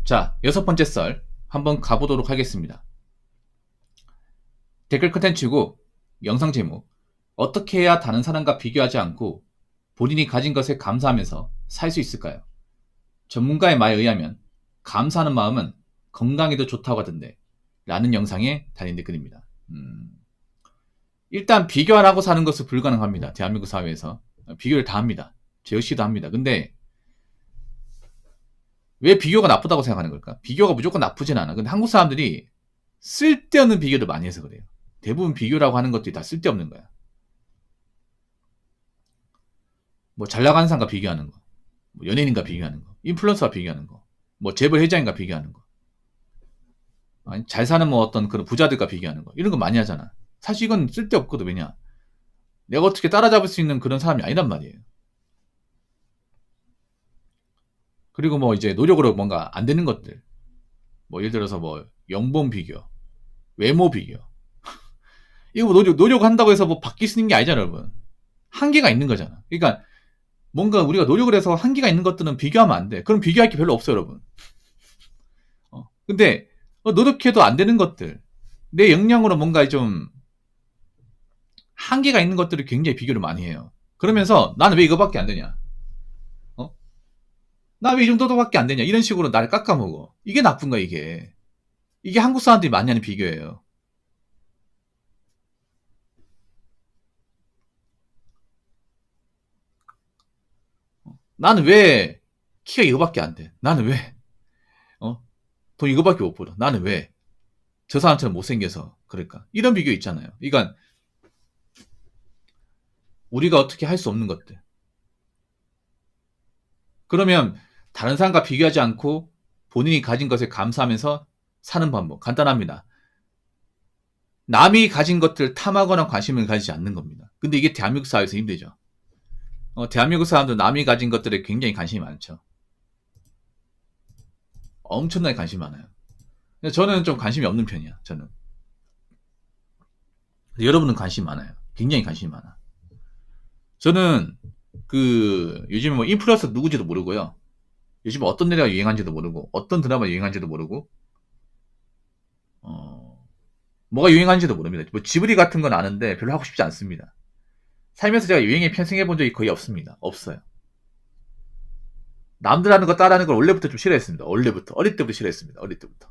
자, 6번째 썰 한번 가보도록 하겠습니다. 댓글 컨텐츠고 영상 제목, 어떻게 해야 다른 사람과 비교하지 않고 본인이 가진 것에 감사하면서 살 수 있을까요? 전문가의 말에 의하면 감사하는 마음은 건강에도 좋다고 하던데 라는 영상에 달린 댓글입니다. 일단 비교 안 하고 사는 것은 불가능합니다. 대한민국 사회에서 비교를 다 합니다. 저 역시도 합니다. 근데 왜 비교가 나쁘다고 생각하는 걸까? 비교가 무조건 나쁘진 않아. 근데 한국 사람들이 쓸데없는 비교를 많이 해서 그래요. 대부분 비교라고 하는 것들이 다 쓸데없는 거야. 뭐 잘 나가는 사람과 비교하는 거, 뭐 연예인과 비교하는 거, 인플루언서와 비교하는 거, 뭐 재벌 회장과 비교하는 거, 아니, 잘 사는 뭐 어떤 그런 부자들과 비교하는 거, 이런 거 많이 하잖아. 사실 이건 쓸데없거든. 왜냐? 내가 어떻게 따라잡을 수 있는 그런 사람이 아니란 말이에요. 그리고 뭐 이제 노력으로 뭔가 안 되는 것들, 뭐 예를 들어서 뭐 연봉 비교, 외모 비교, 이거 뭐 노력한다고 해서 뭐 바뀔 수 있는 게 아니잖아, 여러분. 한계가 있는 거잖아. 그러니까 뭔가 우리가 노력을 해서 한계가 있는 것들은 비교하면 안 돼. 그럼 비교할 게 별로 없어요, 여러분. 근데 노력해도 안 되는 것들, 내 역량으로 뭔가 좀 한계가 있는 것들을 굉장히 비교를 많이 해요. 그러면서 나는 왜 이거밖에 안 되냐? 나 왜 이 정도밖에 안 되냐? 이런 식으로 나를 깎아먹어. 이게 나쁜 거야, 이게. 이게 한국 사람들이 많이 하는 비교예요. 나는 왜 키가 이거밖에 안 돼? 나는 왜 돈 이거밖에 못 벌어? 나는 왜 저 사람처럼 못생겨서 그럴까? 이런 비교 있잖아요. 그러니까 우리가 어떻게 할 수 없는 것들. 그러면 다른 사람과 비교하지 않고 본인이 가진 것에 감사하면서 사는 방법 간단합니다. 남이 가진 것들을 탐하거나 관심을 가지지 않는 겁니다. 근데 이게 대한민국 사회에서 힘들죠. 대한민국 사람들 남이 가진 것들에 굉장히 관심이 많죠. 엄청나게 관심이 많아요. 근데 저는 좀 관심이 없는 편이야. 저는. 여러분은 관심 많아요. 굉장히 관심이 많아. 저는 요즘에 뭐 인플루언서 누구지도 모르고요. 요즘 어떤 노래가 유행한지도 모르고 어떤 드라마 유행한지도 모르고 뭐가 유행한지도 모릅니다. 뭐 지브리 같은 건 아는데 별로 하고 싶지 않습니다. 살면서 제가 유행에 편승해 본 적이 거의 없습니다. 없어요. 남들 하는 거 따라하는 걸 원래부터 좀 싫어했습니다. 원래부터. 어릴 때부터 싫어했습니다. 어릴 때부터.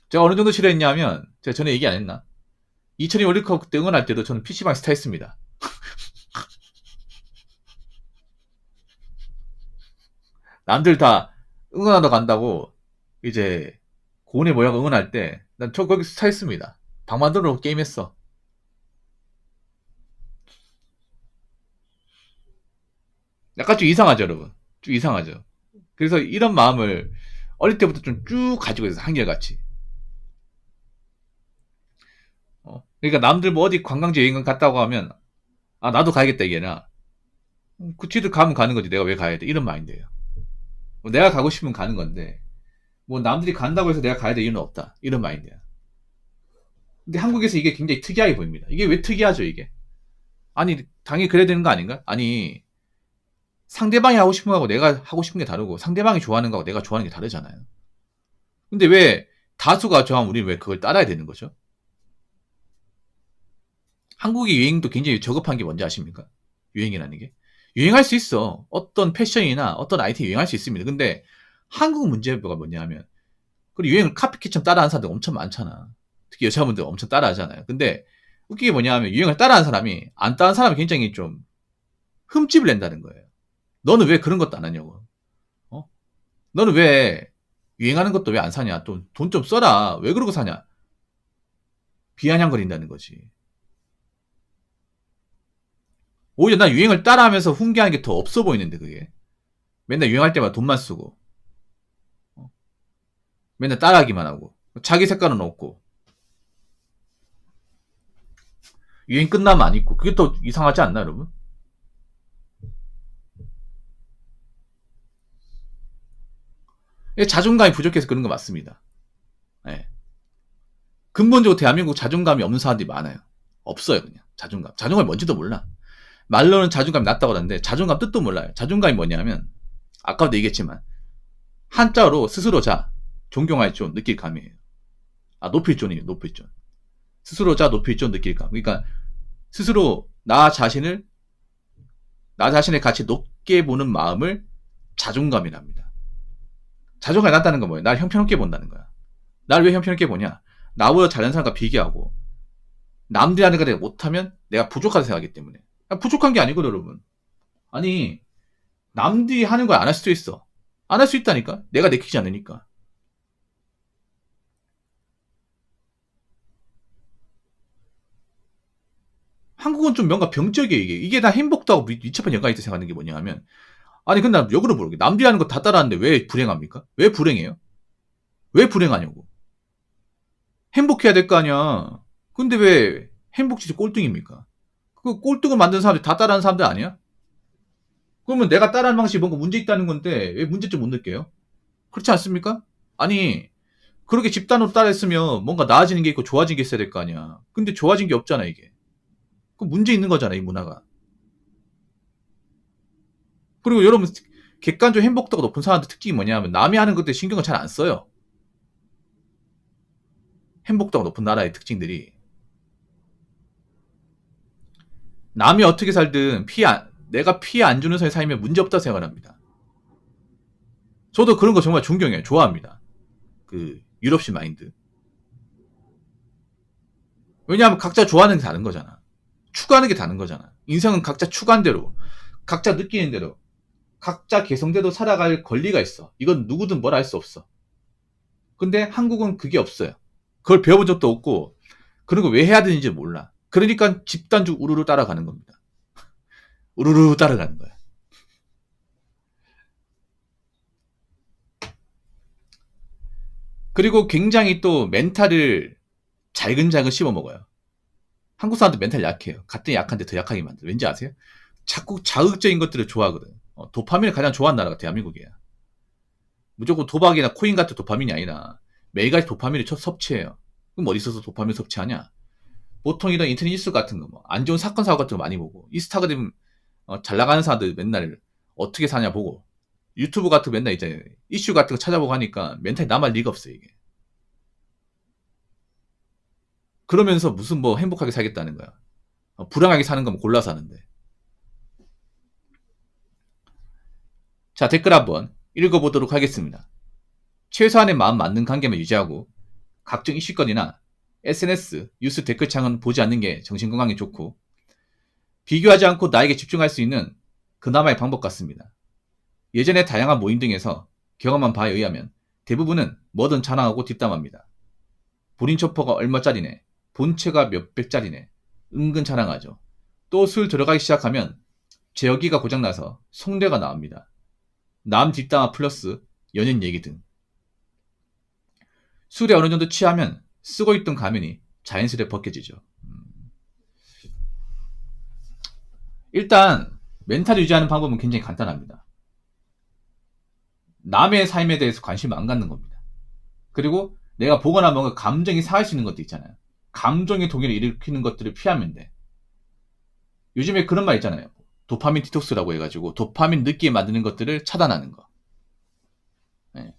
제가 어느 정도 싫어했냐면 제가 전에 얘기 안 했나? 2002 월드컵 때 응원할 때도 저는 PC방 스타 했습니다. 남들 다 응원하러 간다고 이제 고은의 모양 응원할 때 난 저 거기 스타 했습니다. 방 만들어 놓고 게임했어. 약간 좀 이상하죠, 여러분? 좀 이상하죠. 그래서 이런 마음을 어릴 때부터 좀 쭉 가지고 있어요. 한결같이. 그러니까 남들 뭐 어디 관광지 여행 갔다고 하면 아 나도 가야겠다 이게 아니라 그치도 가면 가는 거지 내가 왜 가야 돼 이런 마인드예요. 뭐 내가 가고 싶으면 가는 건데 뭐 남들이 간다고 해서 내가 가야 될 이유는 없다 이런 마인드야. 근데 한국에서 이게 굉장히 특이하게 보입니다. 이게 왜 특이하죠 이게? 아니 당연히 그래야 되는 거 아닌가? 아니 상대방이 하고 싶은 거하고 내가 하고 싶은 게 다르고 상대방이 좋아하는 거하고 내가 좋아하는 게 다르잖아요. 근데 왜 다수가 좋아하면 우리는 왜 그걸 따라야 되는 거죠? 한국의 유행도 굉장히 저급한 게 뭔지 아십니까? 유행이라는 게. 유행할 수 있어. 어떤 패션이나 어떤 아이템이 유행할 수 있습니다. 근데 한국 문제가 뭐냐 하면 그 유행을 카피캣처럼 따라하는 사람들 엄청 많잖아. 특히 여자분들 엄청 따라하잖아요. 근데 웃기게 뭐냐 하면 유행을 따라하는 사람이 안 따라하는 사람이 굉장히 좀 흠집을 낸다는 거예요. 너는 왜 그런 것도 안 하냐고. 너는 왜 유행하는 것도 왜 안 사냐? 돈 좀 써라. 왜 그러고 사냐? 비아냥거린다는 거지. 오히려 난 유행을 따라하면서 훈계하는 게 더 없어 보이는데 그게. 맨날 유행할 때마다 돈만 쓰고 맨날 따라하기만 하고 자기 색깔은 없고 유행 끝나면 안 입고 그게 더 이상하지 않나 여러분? 자존감이 부족해서 그런 거 맞습니다. 네. 근본적으로 대한민국 자존감이 없는 사람들이 많아요. 없어요 그냥 자존감. 자존감이 뭔지도 몰라. 말로는 자존감이 낮다고 하는데 자존감 뜻도 몰라요. 자존감이 뭐냐면 아까도 얘기했지만 한자로 스스로 자, 존경할 존, 느낄 감이에요. 아, 높일 존이에요. 높일 존. 스스로 자, 높일 존, 느낄 감. 그러니까 스스로 나 자신의 가치 높게 보는 마음을 자존감이랍니다. 자존감이 낮다는 건 뭐예요? 날 형편없게 본다는 거야. 날 왜 형편없게 보냐? 나보다 잘하는 사람과 비교하고 남들이 하는 거 내가 못하면 내가 부족하다 생각하기 때문에. 부족한 게 아니거든, 여러분. 아니, 남들이 하는 걸 안 할 수도 있어. 안 할 수 있다니까? 내가 내키지 않으니까. 한국은 좀 뭔가 병적이에요, 이게. 이게 다 행복도 하고 밀접한 연관이 있다 생각하는 게 뭐냐 하면, 아니, 근데 난 역으로 모르게. 남들이 하는 거 다 따라하는데 왜 불행합니까? 왜 불행해요? 왜 불행하냐고. 행복해야 될 거 아니야. 근데 왜 행복지수 꼴등입니까? 그 꼴등을 만든 사람들이 다 따라하는 사람들 아니야? 그러면 내가 따라하는 방식이 뭔가 문제 있다는 건데 왜 문제점 못 느껴요? 그렇지 않습니까? 아니, 그렇게 집단으로 따라했으면 뭔가 나아지는 게 있고 좋아진 게 있어야 될 거 아니야. 근데 좋아진 게 없잖아, 이게. 그 문제 있는 거잖아, 이 문화가. 그리고 여러분, 객관적 행복도가 높은 사람들 특징이 뭐냐면 남이 하는 것들 신경을 잘 안 써요. 행복도가 높은 나라의 특징들이. 남이 어떻게 살든 내가 피해 안 주는 선에 살면 문제 없다고 생각합니다. 저도 그런 거 정말 존경해요. 좋아합니다. 그 유럽식 마인드. 왜냐하면 각자 좋아하는 게 다른 거잖아. 추구하는 게 다른 거잖아. 인생은 각자 추구한 대로, 각자 느끼는 대로, 각자 개성대로 살아갈 권리가 있어. 이건 누구든 뭐라 할 수 없어. 근데 한국은 그게 없어요. 그걸 배워본 적도 없고 그런 거 왜 해야 되는지 몰라. 그러니까 집단적 우르르 따라가는 겁니다. 우르르 따라가는 거야. 그리고 굉장히 또 멘탈을 잘근잘근 씹어먹어요. 한국 사람들 멘탈 약해요. 같은 약한데 더 약하게 만들어. 왠지 아세요? 자꾸 자극적인 것들을 좋아하거든. 도파민을 가장 좋아하는 나라가 대한민국이야. 무조건 도박이나 코인 같은 도파민이 아니라 매일같이 도파민을 섭취해요. 그럼 어디 있어서 도파민 섭취하냐? 보통 이런 인터넷 뉴스 같은 거, 안 좋은 사건 사고 같은 거 많이 보고, 인스타그램 잘 나가는 사람들 맨날 어떻게 사냐 보고, 유튜브 같은 거 맨날 이제 이슈 같은 거 찾아보고 하니까 멘탈이 남을 리가 없어요, 이게. 그러면서 무슨 뭐 행복하게 살겠다는 거야. 불행하게 사는 거면 골라서 하는데. 자, 댓글 한번 읽어보도록 하겠습니다. 최소한의 마음 맞는 관계만 유지하고 각종 이슈거리나 SNS, 뉴스 댓글창은 보지 않는 게 정신건강에 좋고 비교하지 않고 나에게 집중할 수 있는 그나마의 방법 같습니다. 예전에 다양한 모임 등에서 경험한 바에 의하면 대부분은 뭐든 자랑하고 뒷담합니다. 본인 초퍼가 얼마짜리네, 본체가 몇백짜리네, 은근 자랑하죠. 또 술 들어가기 시작하면 제어기가 고장나서 속내가 나옵니다. 남 뒷담화 플러스 연인 얘기 등. 술에 어느 정도 취하면 쓰고 있던 가면이 자연스레 벗겨지죠. 일단 멘탈 유지하는 방법은 굉장히 간단합니다. 남의 삶에 대해서 관심을 안 갖는 겁니다. 그리고 내가 보거나 뭔가 감정이 상할 수 있는 것도 있잖아요. 감정의 동요를 일으키는 것들을 피하면 돼. 요즘에 그런 말 있잖아요. 도파민 디톡스라고 해가지고 도파민 느끼게 만드는 것들을 차단하는 거. 네.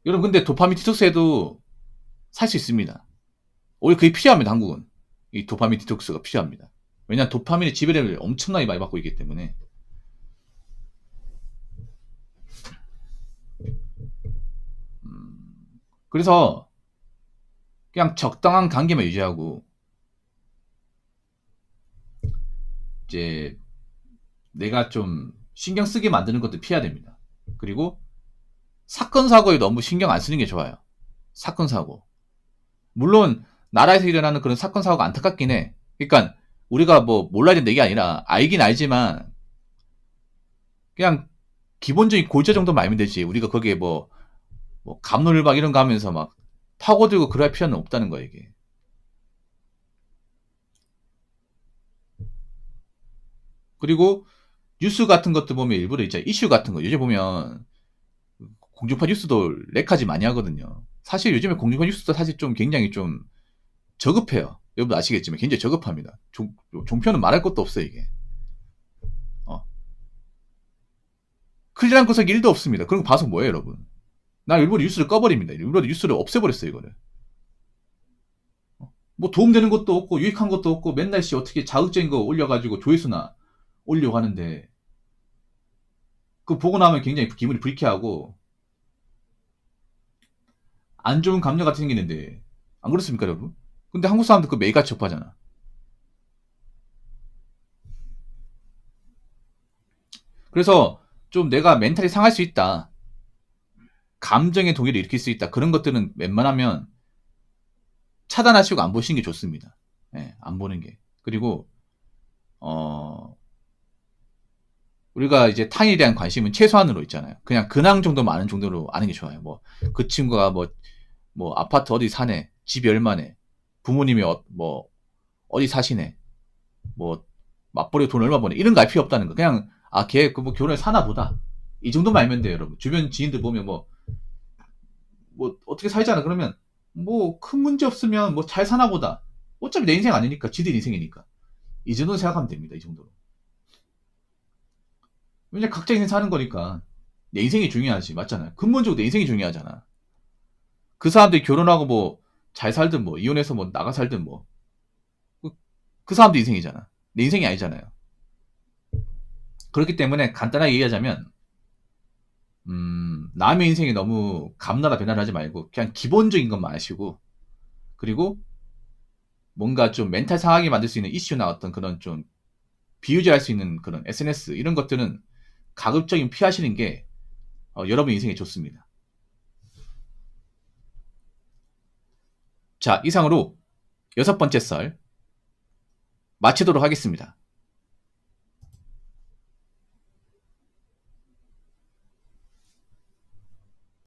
여러분 근데 도파민 디톡스에도 살 수 있습니다. 오히려 그게 필요합니다. 한국은. 이 도파민 디톡스가 필요합니다. 왜냐하면 도파민의 지배를 엄청나게 많이 받고 있기 때문에. 그래서 그냥 적당한 관계만 유지하고 이제 내가 좀 신경 쓰게 만드는 것도 피해야 됩니다. 그리고 사건 사고에 너무 신경 안 쓰는 게 좋아요. 사건 사고. 물론 나라에서 일어나는 그런 사건 사고가 안타깝긴 해. 그러니까 우리가 뭐 몰라야 되는 얘기 아니라 알긴 알지만 그냥 기본적인 골자 정도만 알면 되지. 우리가 거기에 뭐 갑론을박 이런 거 하면서 막 파고들고 그럴 필요는 없다는 거야, 이게. 그리고 뉴스 같은 것도 보면 일부러 있잖아. 이슈 같은 거. 요즘 보면 공중파 뉴스도 렉하지 많이 하거든요. 사실 요즘에 공중파 뉴스도 사실 좀 굉장히 좀 저급해요. 여러분 아시겠지만 굉장히 저급합니다. 종편은 말할 것도 없어요, 이게. 클리어한 구석이 1도 없습니다. 그런 거 봐서 뭐예요, 여러분? 나 일부러 뉴스를 꺼버립니다. 일부러 뉴스를 없애버렸어요, 이거를. 뭐 도움되는 것도 없고 유익한 것도 없고 맨날 어떻게 자극적인 거 올려가지고 조회수나 올려고 하는데 그거 보고 나면 굉장히 기분이 불쾌하고 안 좋은 감정같이 생기는데 안 그렇습니까, 여러분? 근데 한국 사람들 그거 매일같이 접하잖아. 그래서 좀 내가 멘탈이 상할 수 있다. 감정의 동요를 일으킬 수 있다. 그런 것들은 웬만하면 차단하시고 안 보시는 게 좋습니다. 예, 안 보는 게. 그리고 우리가 이제 타인에 대한 관심은 최소한으로 있잖아요. 그냥 근황 정도만 아는 정도로 아는 게 좋아요. 뭐 그 친구가 뭐 아파트 어디 사네, 집이 얼마네, 부모님이 뭐 어디 사시네, 뭐 맞벌이 돈 얼마 버네, 이런 거 알 필요 없다는 거. 그냥 걔 그 뭐 결혼을 사나 보다. 이 정도만 알면 돼요, 여러분. 주변 지인들 보면 뭐 어떻게 살잖아. 그러면 뭐 큰 문제 없으면 뭐 잘 사나 보다. 어차피 내 인생 아니니까, 지들 인생이니까. 이 정도 생각하면 됩니다. 이 정도로. 왜냐 각자 인생 사는 거니까 내 인생이 중요하지. 맞잖아요. 근본적으로 내 인생이 중요하잖아. 그 사람들이 결혼하고 뭐 잘 살든 뭐 이혼해서 뭐 나가 살든 뭐 그 사람들 인생이잖아. 내 인생이 아니잖아요. 그렇기 때문에 간단하게 얘기하자면 남의 인생에 너무 감나라 배나라 하지 말고 그냥 기본적인 것만 아시고, 그리고 뭔가 좀 멘탈 상하게 만들 수 있는 이슈나 어떤 그런 좀 비유지할 수 있는 그런 SNS 이런 것들은 가급적이면 피하시는 게 여러분 인생에 좋습니다. 자, 이상으로 6번째 썰 마치도록 하겠습니다.